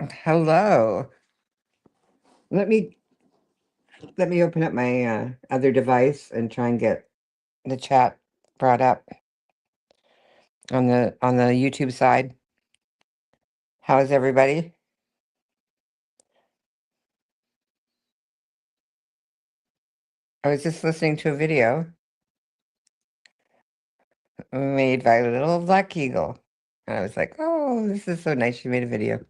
Hello. Let me let me open up my other device and try and get the chat brought up on the YouTube side. How is everybody? I was just listening to a video made by a little black eagle. And I was like, "Oh, this is so nice. She made a video."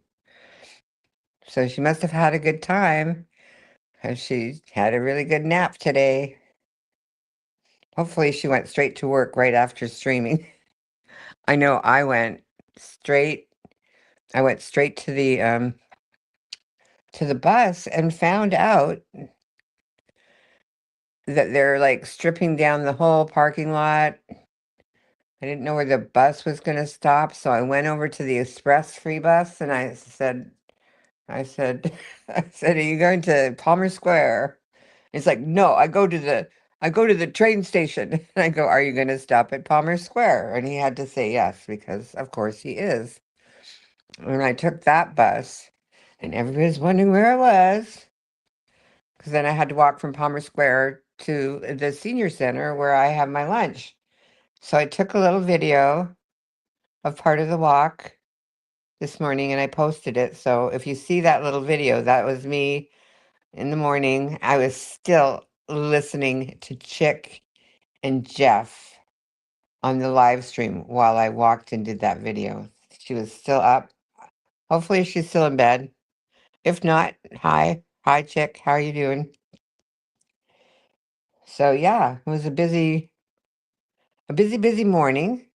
So she must have had a good time. And she had a really good nap today. Hopefully she went straight to work right after streaming. I know straight I went straight to the bus and found out that they're like stripping down the whole parking lot. I didn't know where the bus was going to stop, so I went over to the express free bus and I said, I said, "Are you going to Palmer Square?" It's like, "No, I go to the train station." And I go, "Are you going to stop at Palmer Square?" And he had to say yes because, of course, he is. And I took that bus, and everybody's wondering where I was. Because then I had to walk from Palmer Square to the senior center where I have my lunch. So I took a little video of part of the walk this morning and I posted it. So if you see that little video, that was me in the morning. I was still listening to Chick and Jeff on the live stream while I walked and did that video. She was still up. Hopefully she's still in bed. If not, hi. Hi, Chick. How are you doing? So yeah, it was busy morning.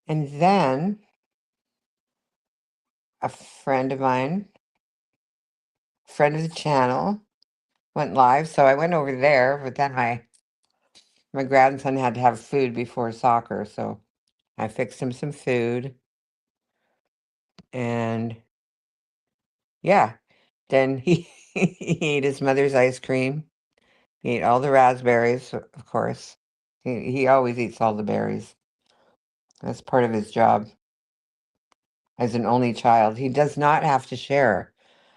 And then a friend of mine, friend of the channel, went live. So I went over there, but then my grandson had to have food before soccer, so I fixed him some food. And yeah, then he he ate his mother's ice cream. He ate all the raspberries, of course. He always eats all the berries. That's part of his job as an only child. He does not have to share.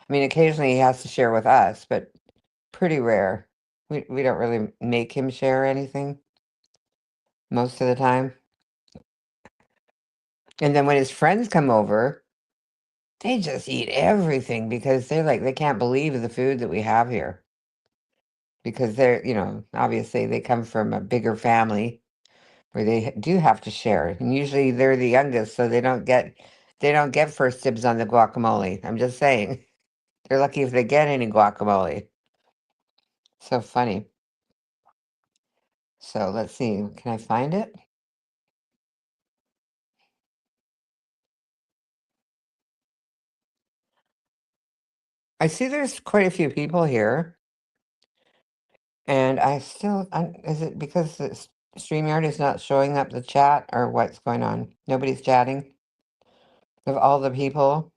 I mean, occasionally he has to share with us, but pretty rare. We don't really make him share anything most of the time. And then when his friends come over, they just eat everything because they're like they can't believe the food that we have here. Because they're, obviously they come from a bigger family where they do have to share. And usually they're the youngest, so they don't get first dibs on the guacamole. I'm just saying. They're lucky if they get any guacamole. So funny. So let's see. Can I find it? I see there's quite a few people here, and is it because the StreamYard is not showing up the chat or what's going on? Nobody's chatting of all the people.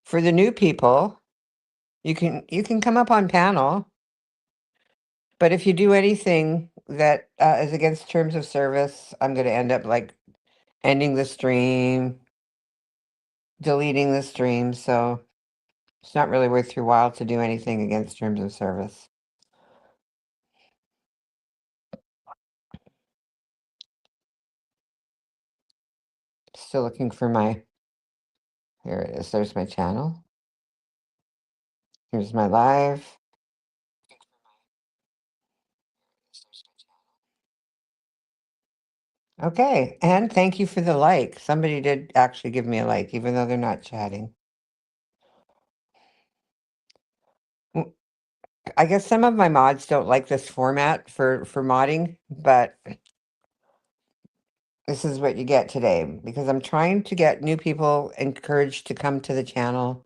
For the new people, you can come up on panel, but if you do anything that is against terms of service, I'm going to end up like ending the stream, deleting the stream, so it's not really worth your while to do anything against terms of service. Still looking for here it is. There's my channel. Here's my live. Okay, and thank you for the like. Somebody did actually give me a like, even though they're not chatting. W- I guess some of my mods don't like this format for modding, but this is what you get today because I'm trying to get new people encouraged to come to the channel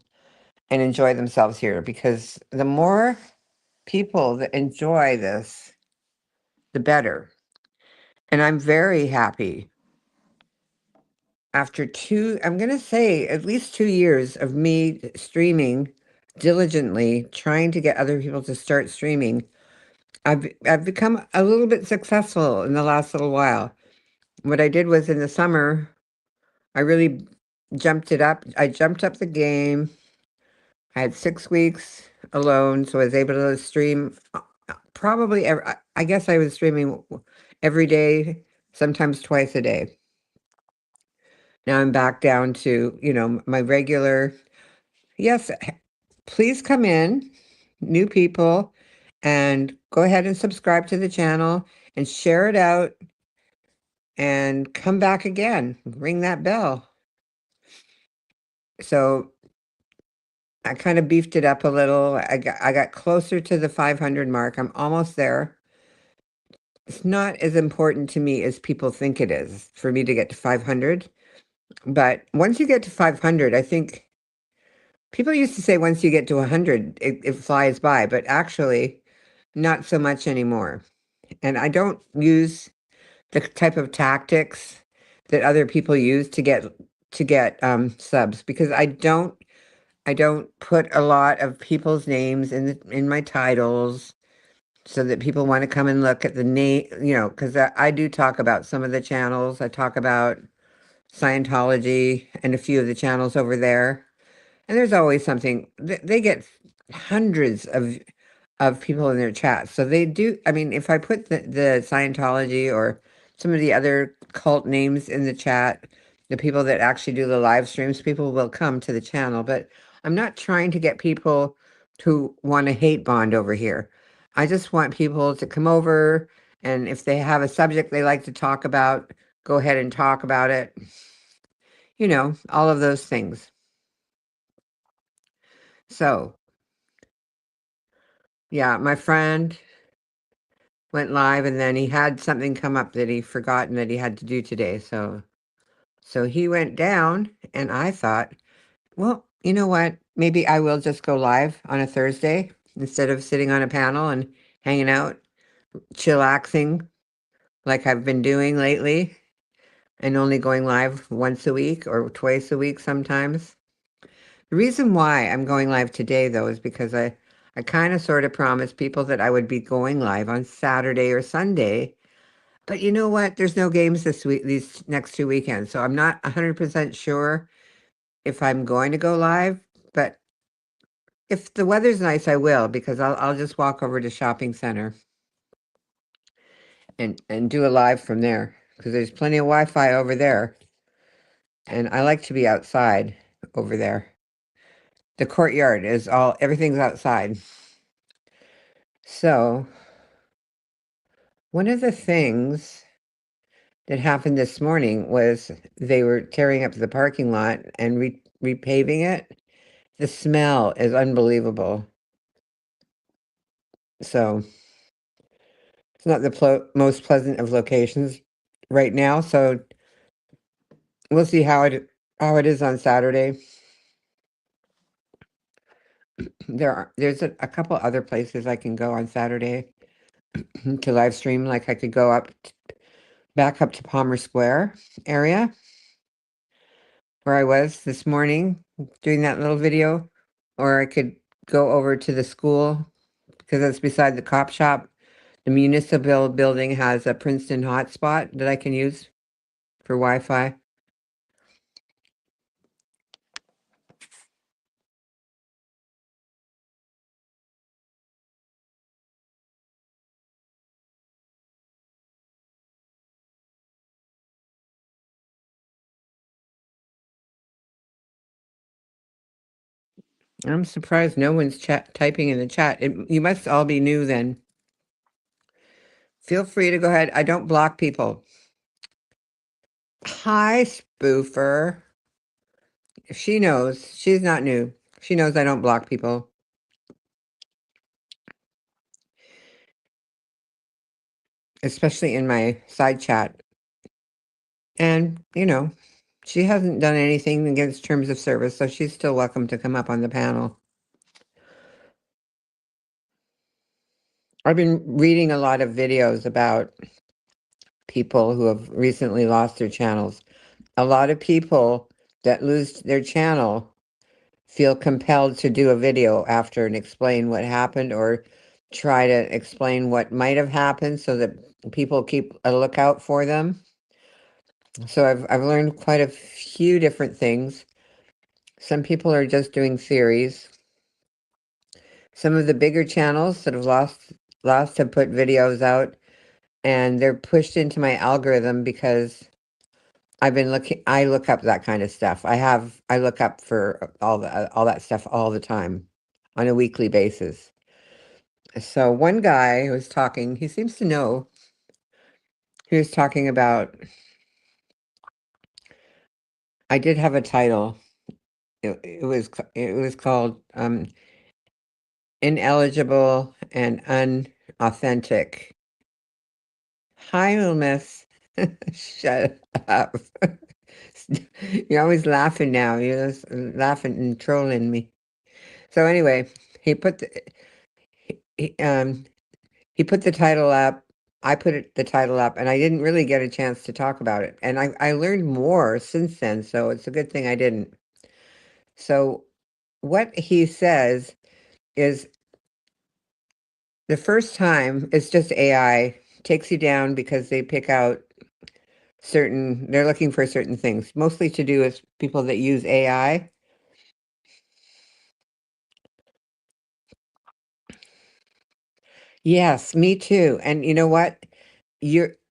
and enjoy themselves here because the more people that enjoy this, the better. And I'm very happy after I'm going to say at least 2 years of me streaming diligently, trying to get other people to start streaming. I've become a little bit successful in the last little while. What I did was in the summer, I really jumped it up. I jumped up the game. I had 6 weeks alone, so I was able to stream probably I guess I was streaming every day, sometimes twice a day. Now I'm back down to, my regular. Yes, please come in, new people, and go ahead and subscribe to the channel and share it out and come back again. Ring that bell. So I kind of beefed it up a little. I got closer to the 500 mark. I'm almost there. It's not as important to me as people think it is for me to get to 500. But once you get to 500, I think people used to say once you get to 100, it flies by, but actually not so much anymore. And I don't use the type of tactics that other people use to get subs, because I don't put a lot of people's names in my titles so that people want to come and look at the name, because I do talk about some of the channels. I talk about Scientology and a few of the channels over there. And there's always something. They get hundreds of people in their chat. So they do. I mean, if I put the Scientology or some of the other cult names in the chat, the people that actually do the live streams, people will come to the channel. But I'm not trying to get people to want to hate bond over here. I just want people to come over, and if they have a subject they like to talk about, go ahead and talk about it. All of those things. So, yeah, my friend went live, and then he had something come up that he forgotten that he had to do today. So he went down, and I thought, well, you know what? Maybe I will just go live on a Thursday instead of sitting on a panel and hanging out, chillaxing like I've been doing lately, and only going live once a week or twice a week sometimes. The reason why I'm going live today, though, is because I kind of sort of promised people that I would be going live on Saturday or Sunday. But you know what? There's no games this week, these next 2 weekends. So I'm not 100% sure if I'm going to go live. But if the weather's nice, I will, because I'll just walk over to shopping center and do a live from there, because there's plenty of Wi-Fi over there. And I like to be outside over there. The courtyard is everything's outside. So one of the things that happened this morning was they were tearing up the parking lot and repaving it. The smell is unbelievable. So it's not the most pleasant of locations right now. So we'll see how it is on Saturday. There's a couple other places I can go on Saturday to live stream. Like I could go back up to Palmer Square area where I was this morning doing that little video, or I could go over to the school because that's beside the cop shop. The municipal building has a Princeton hotspot that I can use for Wi-Fi. I'm surprised no one's typing in the chat. You must all be new then. Feel free to go ahead. I don't block people. Hi, spoofer. She knows. She's not new. She knows I don't block people. Especially in my side chat. And, she hasn't done anything against terms of service, so she's still welcome to come up on the panel. I've been reading a lot of videos about people who have recently lost their channels. A lot of people that lose their channel feel compelled to do a video after and explain what happened, or try to explain what might have happened so that people keep a lookout for them. So I've learned quite a few different things. Some people are just doing theories. Some of the bigger channels that have lost have put videos out, and they're pushed into my algorithm because I look up that kind of stuff. I look up for all that stuff all the time on a weekly basis. So one guy was talking, he seems to know, he was talking about, I did have a title. It was called Ineligible and Unauthentic. Hi, Miss. Shut up. You're always laughing now. You're just laughing and trolling me. So anyway, he put the he, um he put the title up. I put the title up, and I didn't really get a chance to talk about it. And I learned more since then, so it's a good thing I didn't. So what he says is the first time it's just AI takes you down because they pick out they're looking for certain things, mostly to do with people that use AI. Yes, me too. And you know what?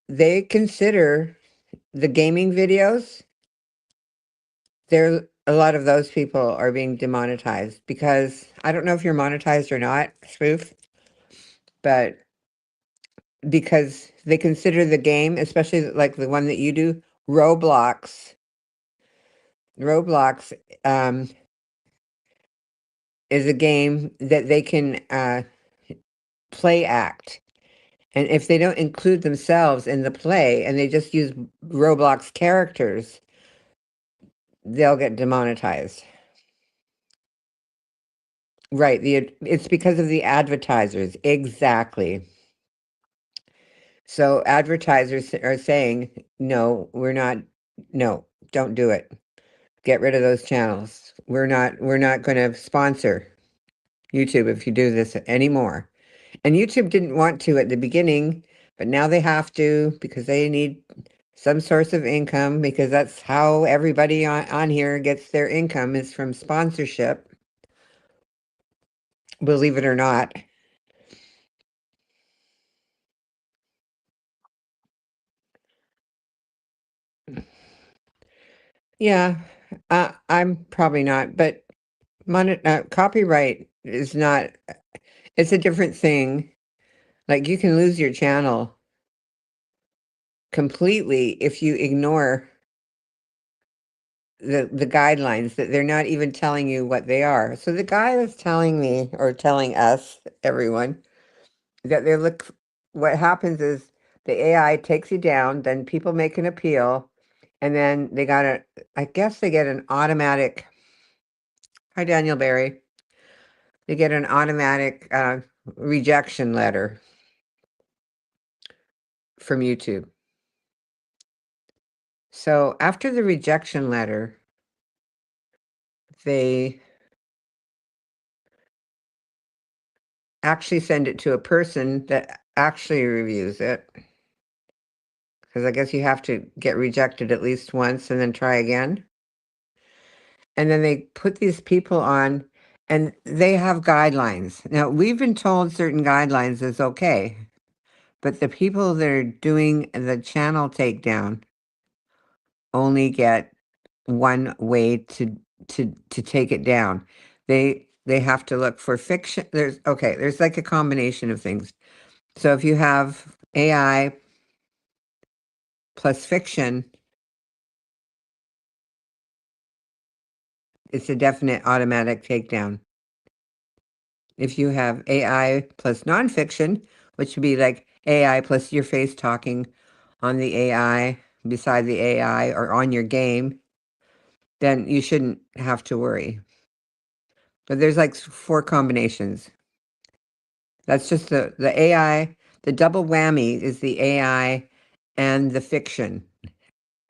They consider the gaming videos, there a lot of those people are being demonetized because I don't know if you're monetized or not, Spoof, but because they consider the game, especially like the one that you do, Roblox. Roblox um, is a game that they can play act. And if they don't include themselves in the play and they just use Roblox characters, they'll get demonetized. Right. It's because of the advertisers. Exactly. So advertisers are saying, no, no, don't do it. Get rid of those channels. We're not going to sponsor YouTube if you do this anymore. And YouTube didn't want to at the beginning, but now they have to because they need some source of income because that's how everybody on here gets their income is from sponsorship, believe it or not. Yeah, I'm probably not, but copyright is not, it's a different thing. Like you can lose your channel completely if you ignore the guidelines that they're not even telling you what they are. So the guy was telling me or telling us, everyone, that what happens is the AI takes you down, then people make an appeal, and then I guess they get an automatic, hi Daniel Barry, they get an automatic rejection letter from YouTube. So after the rejection letter, they actually send it to a person that actually reviews it. Because I guess you have to get rejected at least once and then try again. And then they put these people on and they have guidelines. Now, we've been told certain guidelines is okay, but the people that are doing the channel takedown only get one way to take it down. They have to look for fiction. There's like a combination of things. So if you have AI plus fiction, it's a definite automatic takedown. If you have AI plus nonfiction, which would be like AI plus your face talking on the AI, beside the AI, or on your game, then you shouldn't have to worry. But there's like four combinations. That's just the AI. The double whammy is the AI and the fiction,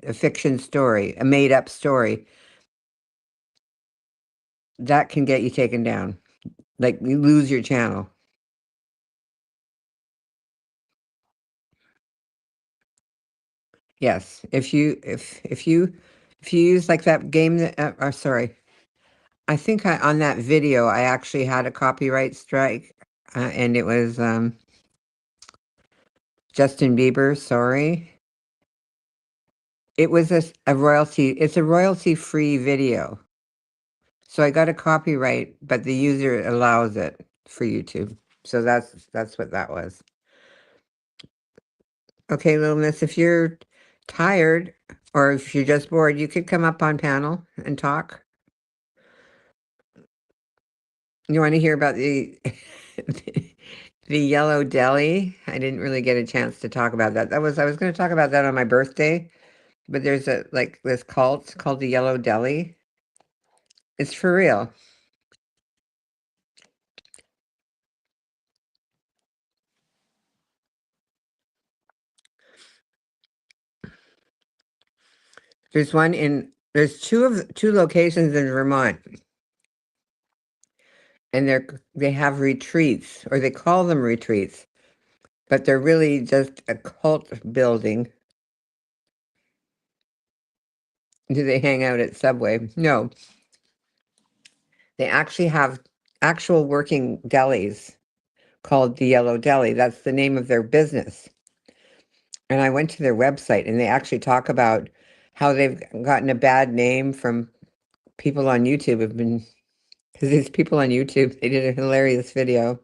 a fiction story, a made up story that can get you taken down. Like you lose your channel. Yes, if you use like that game that, sorry, I think on that video I actually had a copyright strike, and it was Justin Bieber. Sorry, it was a royalty. It's a royalty-free video, so I got a copyright, but the user allows it for YouTube. So that's what that was. Okay, little miss, if you're tired or if you're just bored, you could come up on panel and talk. You want to hear about the the yellow deli? I didn't really get a chance to talk about that. I was going to talk about that on my birthday, but there's a like this cult called the Yellow Deli. It's for real. There's two locations in Vermont, and they have retreats, or they call them retreats, but they're really just a cult building. Do they hang out at Subway? No, they actually have actual working delis called the Yellow Deli. That's the name of their business. And I went to their website and they actually talk about how they've gotten a bad name from people on YouTube have been, because these people on YouTube, they did a hilarious video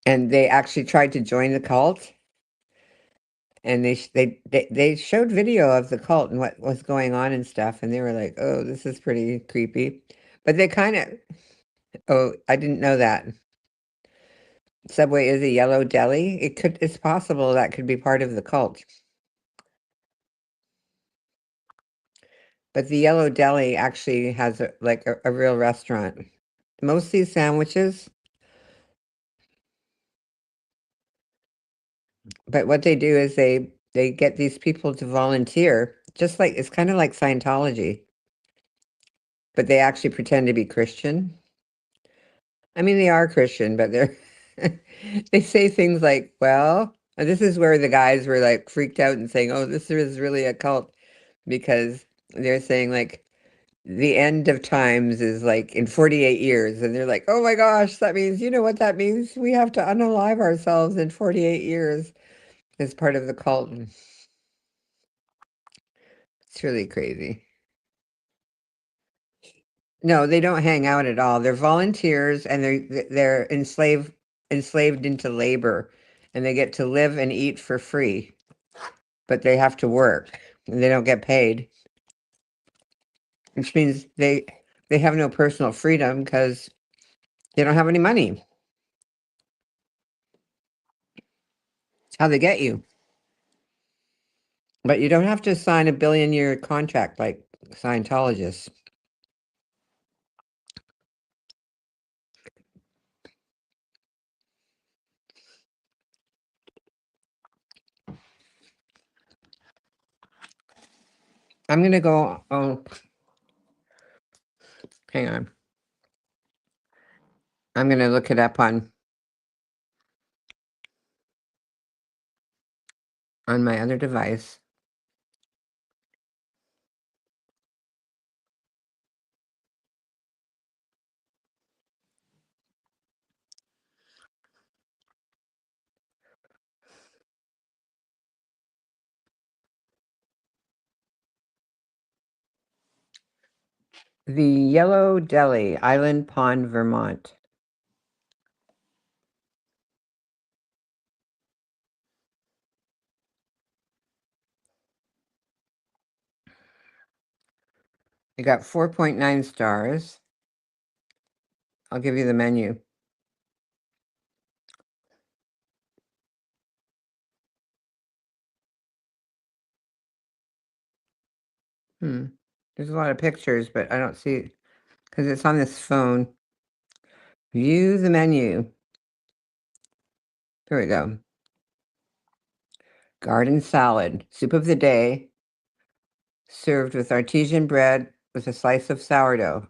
and they actually tried to join the cult, and they showed video of the cult and what was going on and stuff, and they were like, oh, this is pretty creepy. But they kind of, oh, I didn't know that. Subway is a yellow deli. It's possible that could be part of the cult. But the Yellow Deli actually has a real restaurant. Mostly sandwiches, but what they do is they get these people to volunteer, just like it's kind of like Scientology, but they actually pretend to be Christian. I mean, they are Christian, but they're they say things like, "Well," and this is where the guys were like freaked out and saying, "Oh, this is really a cult," because they're saying like the end of times is like in 48 years. And they're like, oh my gosh, that means, you know what that means? We have to unalive ourselves in 48 years as part of the cult. It's really crazy. No, they don't hang out at all. They're volunteers and they're enslaved into labor, and they get to live and eat for free, but they have to work and they don't get paid, which means they have no personal freedom because they don't have any money. It's how they get you. But you don't have to sign a billion-year contract like Scientologists. I'm gonna go. Oh, hang on. I'm gonna look it up on my other device. The Yellow Deli, Island Pond, Vermont. It got 4.9 stars. I'll give you the menu. Hmm. There's a lot of pictures, but I don't see it because it's on this phone. View the menu. Here we go. Garden salad, soup of the day, served with artesian bread with a slice of sourdough.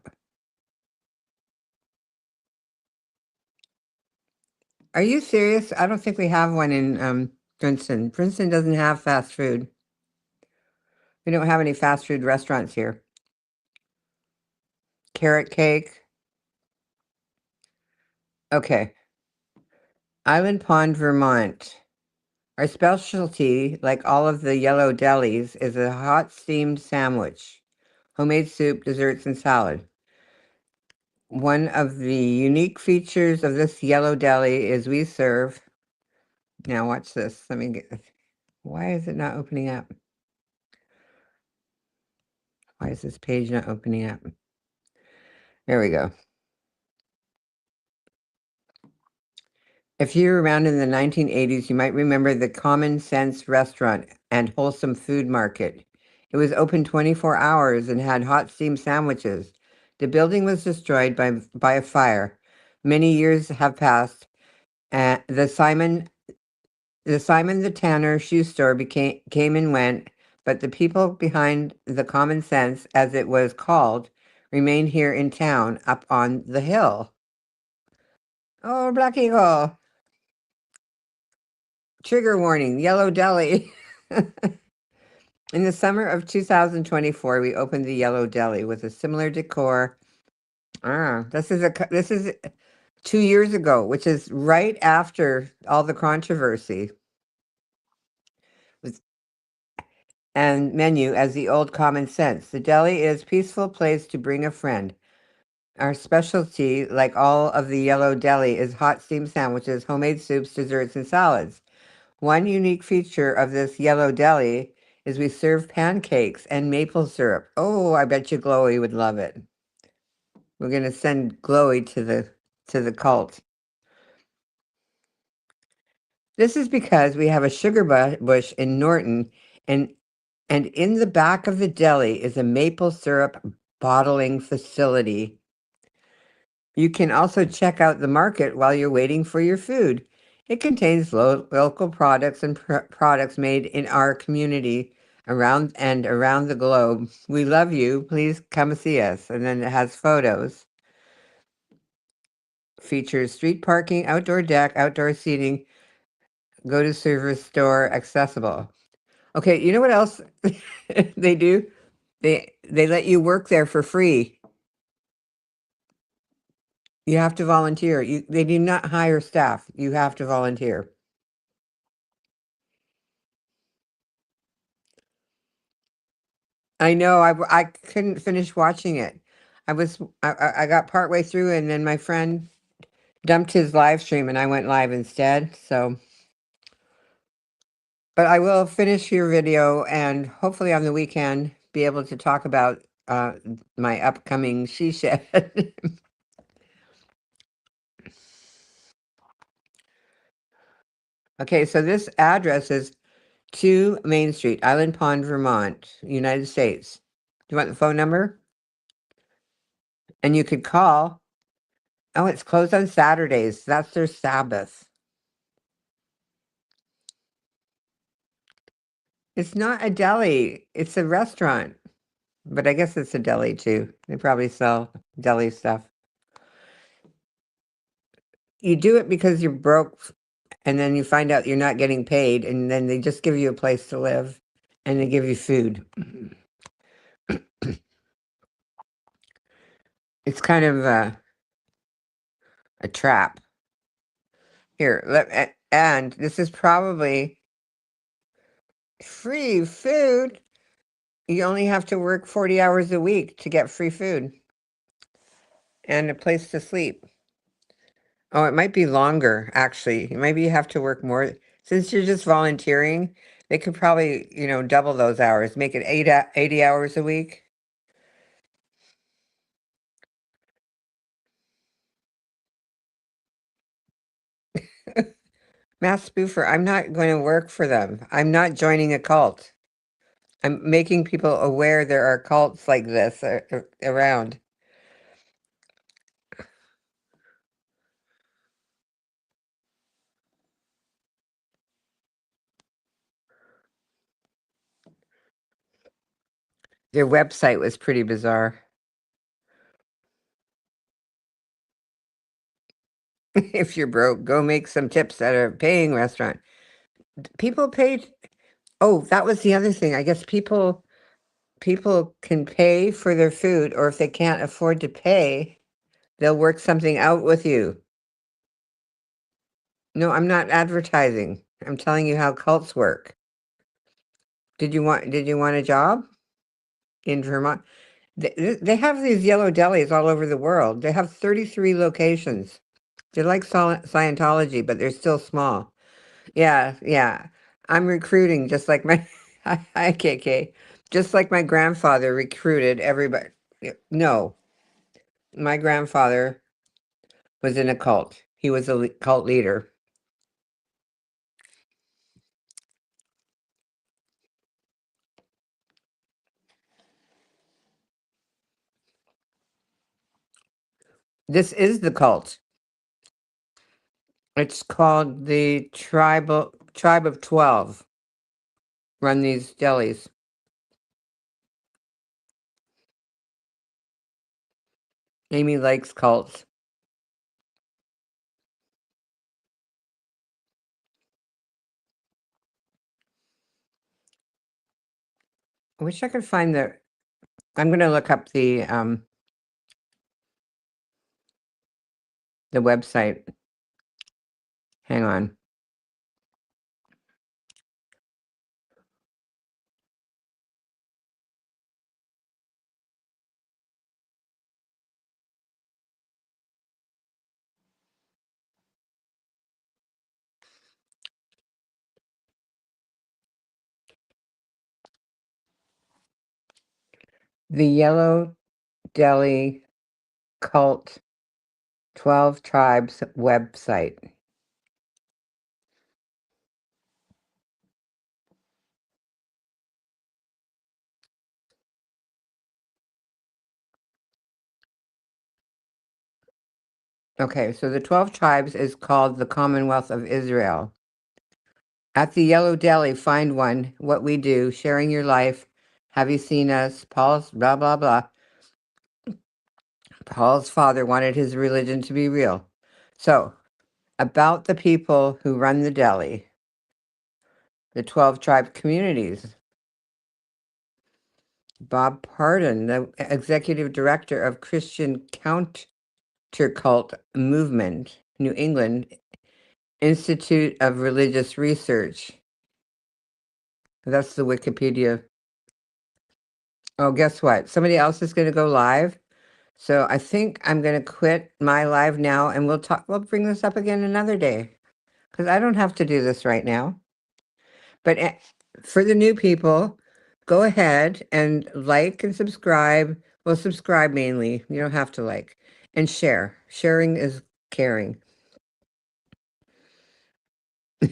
Are you serious? I don't think we have one in Princeton. Princeton doesn't have fast food. We don't have any fast food restaurants here. Carrot cake. Okay. Island Pond, Vermont. Our specialty, like all of the yellow delis, is a hot steamed sandwich, homemade soup, desserts, and salad. One of the unique features of this yellow deli is we serve. Now watch this. Let me get. Why is it not opening up? Why is this page not opening up? There we go. If you were around in the 1980s, you might remember the Common Sense Restaurant and Wholesome Food Market. It was open 24 hours and had hot steam sandwiches. The building was destroyed by a fire. Many years have passed, and the Simon the Tanner shoe store came and went, but the people behind the Common Sense, as it was called, remained here in town up on the hill. Oh, Black Eagle. Trigger warning, Yellow Deli. In the summer of 2024, we opened the Yellow Deli with a similar decor. This is 2 years ago, which is right after all the controversy. With and menu as the old Common Sense. The deli is peaceful place to bring a friend. Our specialty, like all of the Yellow Deli, is hot steam sandwiches, homemade soups, desserts, and salads. One unique feature of this Yellow Deli is we serve pancakes and maple syrup. Oh, I bet you Glowy would love it. We're gonna send Glowy to the cult. This is because we have a sugar bush in Norton, and in the back of the deli is a maple syrup bottling facility. You can also check out the market while you're waiting for your food. It contains local products and products made in our community around the globe. We love you. Please come see us. And then it has photos. Features street parking, outdoor deck, outdoor seating, go to service store, accessible. Okay, you know what else they do? They let you work there for free. You have to volunteer. They do not hire staff. You have to volunteer. I know. I couldn't finish watching it. I got partway through, and then my friend dumped his live stream, and I went live instead. So, but I will finish your video, and hopefully on the weekend be able to talk about my upcoming she shed. Okay, so this address is 2 Main Street, Island Pond, Vermont, United States. Do you want the phone number? And you could call. Oh, it's closed on Saturdays. That's their Sabbath. It's not a deli. It's a restaurant. But I guess it's a deli too. They probably sell deli stuff. You do it because you're broke and then you find out you're not getting paid and then they just give you a place to live and they give you food. It's kind of a trap. Here, and this is probably free food. You only have to work 40 hours a week to get free food and a place to sleep. Oh, it might be longer, actually. Maybe you have to work more. Since you're just volunteering, they could probably, double those hours, make it 80 hours a week. Mass spoofer, I'm not going to work for them. I'm not joining a cult. I'm making people aware there are cults like this around. Their website was pretty bizarre. If you're broke, go make some tips at a paying restaurant. People pay. Oh, that was the other thing. I guess people can pay for their food, or if they can't afford to pay, they'll work something out with you. No, I'm not advertising. I'm telling you how cults work. Did you want a job in Vermont? They have these yellow delis all over the world. They have 33 locations. They're like Scientology, but they're still small. Yeah, yeah. I'm recruiting just like my hi KK. Just like my grandfather recruited everybody. No, my grandfather was in a cult. He was a cult leader. This is the cult. It's called the Tribe of 12. Run these delis. Amy likes cults. I wish I could find the. I'm gonna look up the website. Hang on. The Yellow Delhi Cult 12 Tribes website. Okay, so the 12 tribes is called the Commonwealth of Israel. At the Yellow Deli, find one, what we do, sharing your life. Have you seen us? Paul's blah, blah, blah. Paul's father wanted his religion to be real. So, about the people who run the deli, the 12 tribe communities. Bob Pardon, the executive director of Christian Countercult Movement, New England Institute of Religious Research. That's the Wikipedia. Oh, guess what? Somebody else is going to go live. So I think I'm going to quit my live now and we'll talk. We'll bring this up again another day because I don't have to do this right now. But for the new people, go ahead and like and subscribe. Well, subscribe mainly. You don't have to like and share. Sharing is caring.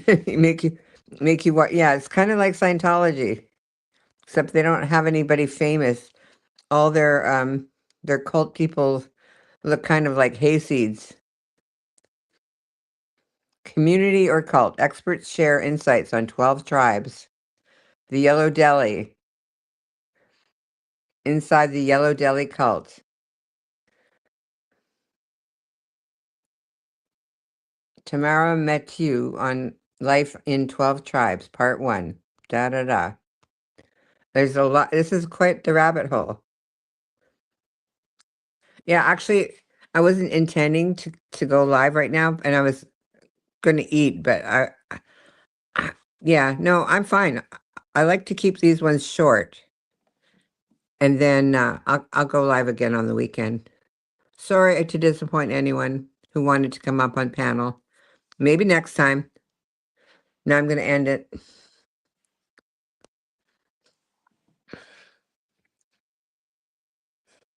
make you what? Yeah, it's kind of like Scientology, except they don't have anybody famous. All their cult people look kind of like hayseeds. Community or cult, experts share insights on 12 tribes. The Yellow Deli. Inside the Yellow Deli cult. Tamara met you on Life in 12 Tribes, Part 1. Da da da. There's a lot. This is quite the rabbit hole. Yeah, actually, I wasn't intending to go live right now, and I was going to eat, but yeah, no, I'm fine. I like to keep these ones short, and then I'll go live again on the weekend. Sorry to disappoint anyone who wanted to come up on panel. Maybe next time. Now I'm going to end it.